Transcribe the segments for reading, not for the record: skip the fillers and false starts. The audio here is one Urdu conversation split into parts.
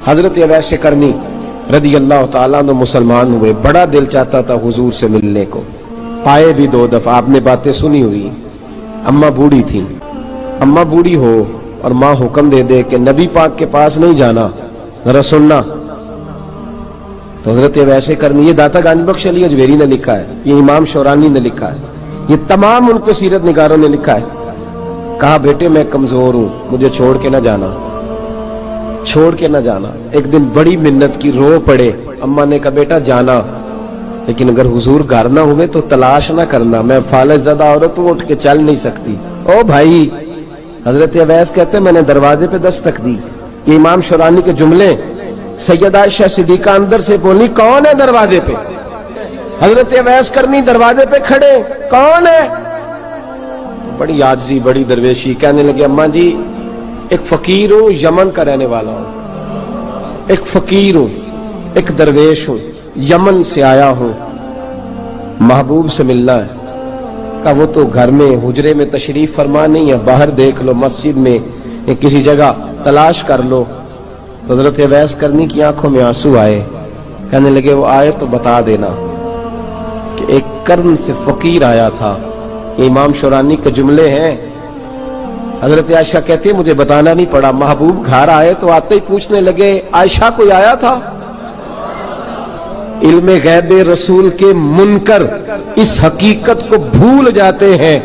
حضرت اویس کرنی رضی اللہ تعالیٰ عنہ مسلمان ہوئے، بڑا دل چاہتا تھا حضور سے ملنے کو، پائے بھی 2 دفعہ، آپ نے باتیں سنی ہوئی۔ اماں بوڑھی تھی، اماں بوڑھی ہو اور ماں حکم دے دے کہ نبی پاک کے پاس نہیں جانا، ذرا سننا، تو حضرت اویس کرنی، یہ داتا گنج بخش علی اجویری نے لکھا ہے، یہ امام شورانی نے لکھا ہے، یہ تمام ان کو سیرت نگاروں نے لکھا ہے، کہا بیٹے میں کمزور ہوں، مجھے چھوڑ کے نہ جانا، چھوڑ کے نہ جانا۔ ایک دن بڑی منت کی، رو پڑے، اماں نے کہا بیٹا جانا، لیکن اگر حضور گھر نہ ہوئے تو تلاش نہ کرنا، میں فالج زدہ عورت ہوں، اٹھ کے چل نہیں سکتی۔ او بھائی، حضرت اویس کہتے ہیں میں نے دروازے پہ دستک دی، یہ امام شورانی کے جملے، سیدہ عائشہ صدیقہ اندر سے بولی کون ہے دروازے پہ؟ حضرت اویس کرنی دروازے پہ کھڑے، کون ہے؟ بڑی عاجزی، بڑی درویشی، کہنے لگے اماں جی ایک فقیر ہوں، یمن کا رہنے والا ہوں، ایک فقیر ہوں، ایک درویش ہوں، یمن سے آیا ہوں، محبوب سے ملنا ہے۔ کہا وہ تو گھر میں حجرے میں تشریف فرما نہیں ہے، باہر دیکھ لو، مسجد میں یا کسی جگہ تلاش کر لو۔ تو حضرت اویس کرنی کی آنکھوں میں آنسو آئے، کہنے لگے وہ آئے تو بتا دینا کہ ایک قرن سے فقیر آیا تھا۔ یہ امام شورانی کے جملے ہیں۔ حضرت عائشہ کہتی مجھے بتانا نہیں پڑا، محبوب گھر آئے تو آتے ہی پوچھنے لگے عائشہ کوئی آیا تھا؟ علم غیب رسول کے منکر اس حقیقت کو بھول جاتے ہیں،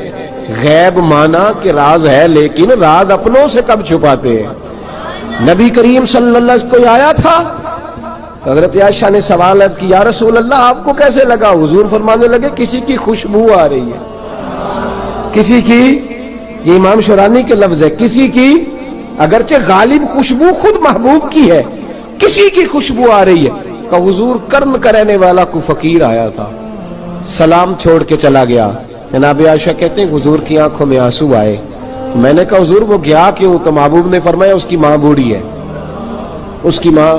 غیب مانا کہ راز ہے لیکن راز اپنوں سے کب چھپاتے ہیں۔ نبی کریم صلی اللہ علیہ وسلم کوئی آیا تھا؟ حضرت عائشہ نے سوال عرض کی یا رسول اللہ آپ کو کیسے لگا؟ حضور فرمانے لگے کسی کی خوشبو آ رہی ہے، کسی کی، یہ امام شورانی کے لفظ ہے، کسی کی، اگرچہ غالب خوشبو خود محبوب کی ہے، کسی کی خوشبو آ رہی ہے۔ کہ حضور کرن کا رہنے والا کو فقیر آیا تھا، سلام چھوڑ کے چلا گیا۔ جناب عائشہ کہتے ہیں حضور کی آنکھوں میں آنسو آئے۔ میں نے کہا حضور وہ گیا کیوں؟ تو محبوب نے فرمایا اس کی ماں بوڑھی ہے، اس کی ماں،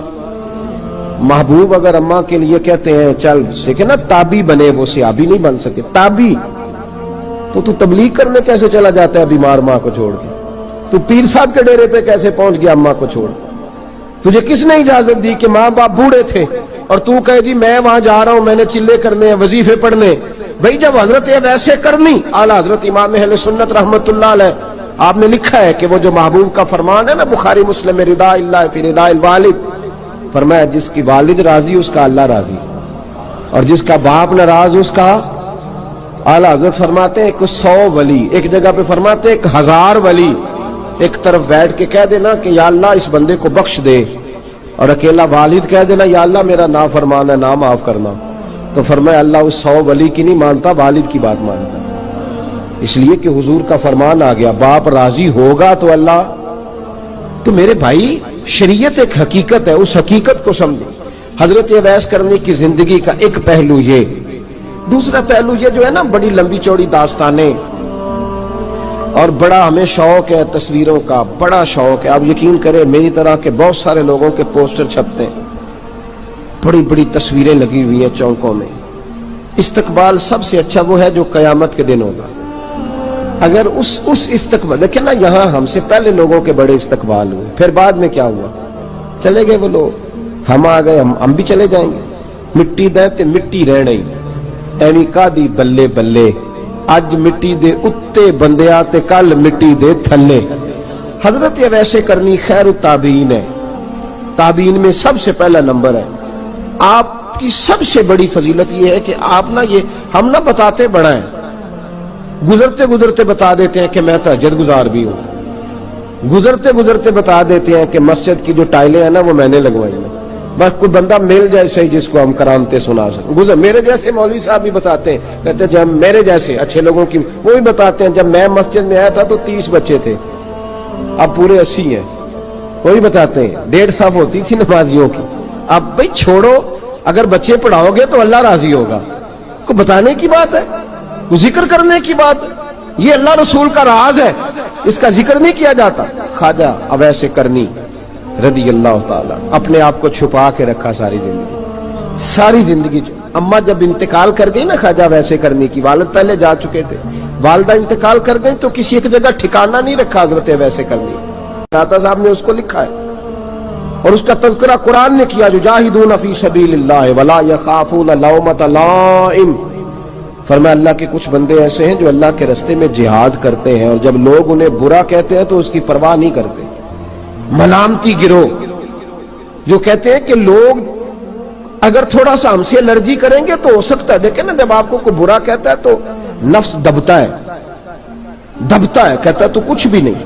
محبوب اگر اماں کے لیے کہتے ہیں چل دیکھیں نا تابی بنے، وہ صحابی نہیں بن سکے، تابی، تو تبلیغ کرنے کیسے چلا جاتا ہے بیمار ماں کو چھوڑ کے؟ تو پیر صاحب کے ڈیرے پہ کیسے پہنچ گیا اماں کو چھوڑ؟ تجھے کس نے اجازت دی کہ ماں باپ بوڑھے تھے اور تو کہے جی میں وہاں جا رہا ہوں، میں نے چلے کرنے ہیں، وظیفے پڑھنے؟ بھئی جب حضرت اویس کرنی اعلیٰ حضرت امام اہل سنت رحمت اللہ علیہ، آپ نے لکھا ہے کہ وہ جو محبوب کا فرمان ہے نا بخاری مسلم میں، رضا اللہ فی رضا الوالد، فرمایا جس کی والد راضی اس کا اللہ راضی، اور جس کا باپ ناراض اس کا، اعلیٰ حضرت فرماتے ہیں 100 ولی، ایک جگہ پہ فرماتے ہیں 1000 ولی ایک طرف بیٹھ کے کہہ دینا کہ یا اللہ اس بندے کو بخش دے، اور اکیلا والد کہہ دینا یا اللہ میرا نافرمان ہے، نہ معاف کرنا، تو فرمایا اللہ اس 100 ولی کی نہیں مانتا، والد کی بات مانتا، اس لیے کہ حضور کا فرمان آ گیا باپ راضی ہوگا تو اللہ۔ تو میرے بھائی شریعت ایک حقیقت ہے، اس حقیقت کو سمجھیں۔ حضرت اویس کرنی کی زندگی کا ایک پہلو یہ، دوسرا پہلو یہ جو ہے نا بڑی لمبی چوڑی داستانیں، اور بڑا ہمیں شوق ہے تصویروں کا، بڑا شوق ہے، آپ یقین کریں میری طرح کے بہت سارے لوگوں کے پوسٹر چھپتے ہیں، بڑی بڑی تصویریں لگی ہوئی ہیں چوکوں میں۔ استقبال سب سے اچھا وہ ہے جو قیامت کے دن ہوگا۔ اگر اس استقبال دیکھیں نا، یہاں ہم سے پہلے لوگوں کے بڑے استقبال ہوئے، پھر بعد میں کیا ہوا؟ چلے گئے وہ لوگ، ہم آ گئے، ہم بھی چلے جائیں گے۔ مٹی دے تے مٹی رہنا ہی، ایویں کادی بلے بلے، اج مٹی دے اتے بندیا تے کل مٹی دے تھلے۔ حضرت اویس کرنی خیر التابعین ہے، تابعین میں سب سے پہلا نمبر ہے۔ آپ کی سب سے بڑی فضیلت یہ ہے کہ آپ نہ، یہ ہم نہ بتاتے بڑا ہیں، گزرتے گزرتے بتا دیتے ہیں کہ میں تہجد گزار بھی ہوں، گزرتے گزرتے بتا دیتے ہیں کہ مسجد کی جو ٹائلیں ہیں نا وہ میں نے لگوائی ہیں، بس کوئی بندہ مل جائے صحیح جس کو ہم کرامتیں سنا سکیں۔ میرے جیسے مولوی صاحب بھی بتاتے ہیں، کہتے ہیں جب میرے جیسے اچھے لوگوں کی، وہ بھی بتاتے ہیں جب میں مسجد میں آیا تھا تو 30 بچے تھے، اب پورے 80 ہیں، وہ بھی بتاتے ہیں 1.5 صف ہوتی تھی نمازیوں کی، اب بھائی چھوڑو، اگر بچے پڑھاؤ گے تو اللہ راضی ہوگا، کو بتانے کی بات ہے، کو ذکر کرنے کی بات ہے، یہ اللہ رسول کا راز ہے، اس کا ذکر نہیں کیا جاتا۔ خواجہ اویس کرنی رضی اللہ تعالیٰ اپنے آپ کو چھپا کے رکھا ساری زندگی، ساری زندگی۔ اماں جب انتقال کر گئی نا خواجہ اویس کرنی کی، والد پہلے جا چکے تھے، والدہ انتقال کر گئی تو کسی ایک جگہ ٹھکانہ نہیں رکھا حضرت ویسے کرنی. داتا صاحب نے اس کو لکھا ہے اور اس کا تذکرہ قرآن نے کیا, یجاہدون فی سبیل اللہ ولا یخافون لومۃ لائم. فرمایا اللہ کے کچھ بندے ایسے ہیں جو اللہ کے راستے میں جہاد کرتے ہیں اور جب لوگ انہیں برا کہتے ہیں تو اس کی پرواہ نہیں کرتے. ملامتی گروہ جو کہتے ہیں کہ لوگ اگر تھوڑا سا ہم سے الرجی کریں گے تو ہو سکتا ہے, دیکھیں نا جب آپ کو کوئی برا کہتا ہے تو نفس دبتا ہے, کہتا ہے تو کچھ بھی نہیں.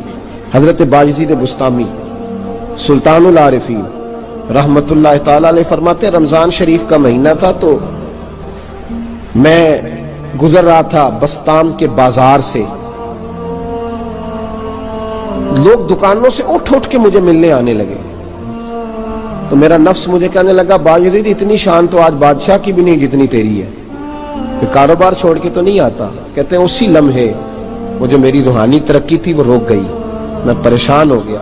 حضرت بایزید بسطامی سلطان العارفین رحمت اللہ تعالی علیہ فرماتے ہیں رمضان شریف کا مہینہ تھا تو میں گزر رہا تھا بستام کے بازار سے, لوگ دکانوں سے اٹھ کے مجھے ملنے آنے لگے تو میرا نفس مجھے کہنے لگا بایزید اتنی شان تو آج بادشاہ کی بھی نہیں جتنی تیری ہے, پھر کاروبار چھوڑ کے تو نہیں آتا. کہتے ہیں اسی لمحے وہ جو میری روحانی ترقی تھی وہ روک گئی, میں پریشان ہو گیا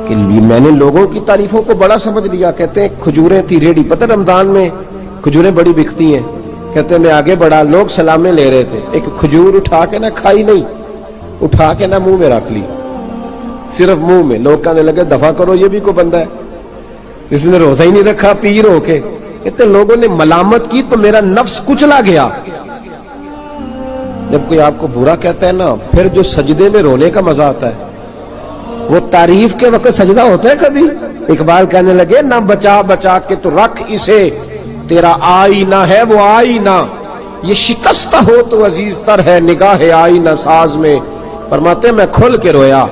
کہ میں نے لوگوں کی تعریفوں کو بڑا سمجھ لیا. کہتے ہیں کھجوریں تھی ریڈی, پتہ رمضان میں کھجوریں بڑی بکتی ہیں. کہتے ہیں میں آگے بڑھا, لوگ سلامیں لے رہے تھے, ایک کھجور اٹھا کے نہ کھائی نہیں, اٹھا کے نہ منہ میں رکھ لی, صرف منہ میں. لوگ کہنے لگے دفع کرو, یہ بھی کوئی بندہ ہے جس نے روزہ ہی نہیں رکھا پیر ہو کے. کہتے لوگوں نے ملامت کی تو میرا نفس کچلا گیا. جب کوئی آپ کو برا کہتا ہے نا, پھر جو سجدے میں رونے کا مزہ آتا ہے وہ تعریف کے وقت سجدہ ہوتا ہے کبھی. اقبال کہنے لگے نہ بچا بچا کے تو رکھ اسے, تیرا آئینہ ہے وہ آئینہ, یہ شکستہ ہو تو عزیز تر ہے نگاہ آئینہ ساز میں. فرماتے ہیں میں کھل کے رویا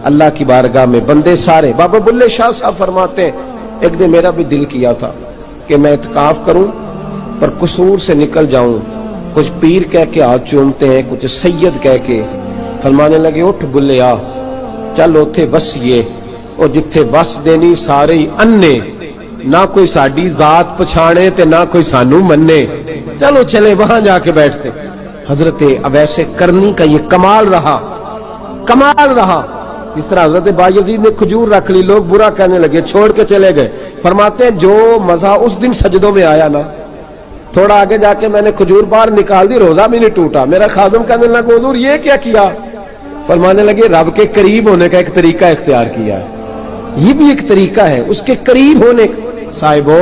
اللہ کی بارگاہ میں. بندے سارے, بابا بلے شاہ صاحب فرماتے ہیں ایک دن میرا بھی دل کیا تھا کہ میں اعتکاف کروں پر قصور سے نکل جاؤں. کچھ پیر کہہ کے ہاتھ چومتے ہیں, کچھ سید کہہ کے. فرمانے لگے اٹھ بلیا چل اوتھے وسیے, اور جتھے وس دینی سارے ہی انے, نہ کوئی ساڈی ذات پچھانے تے نہ کوئی سانو منے, چلو چلے وہاں جا کے بیٹھتے. حضرت اب ایسے کرنی کا یہ کمال رہا جس طرح حضرت بایزید نے کھجور رکھ لی, لوگ برا کہنے لگے, چھوڑ کے چلے گئے. فرماتے ہیں جو مزہ اس دن سجدوں میں آیا نا, تھوڑا آگے جا کے میں نے کھجور باہر نکال دی, روزہ بھی نہیں ٹوٹا. میرا خادم کہنے لگا حضور یہ کیا کیا؟ فرمانے لگے رب کے قریب ہونے کا ایک طریقہ اختیار کیا ہے, یہ بھی ایک طریقہ ہے اس کے قریب ہونے کا. صاحبو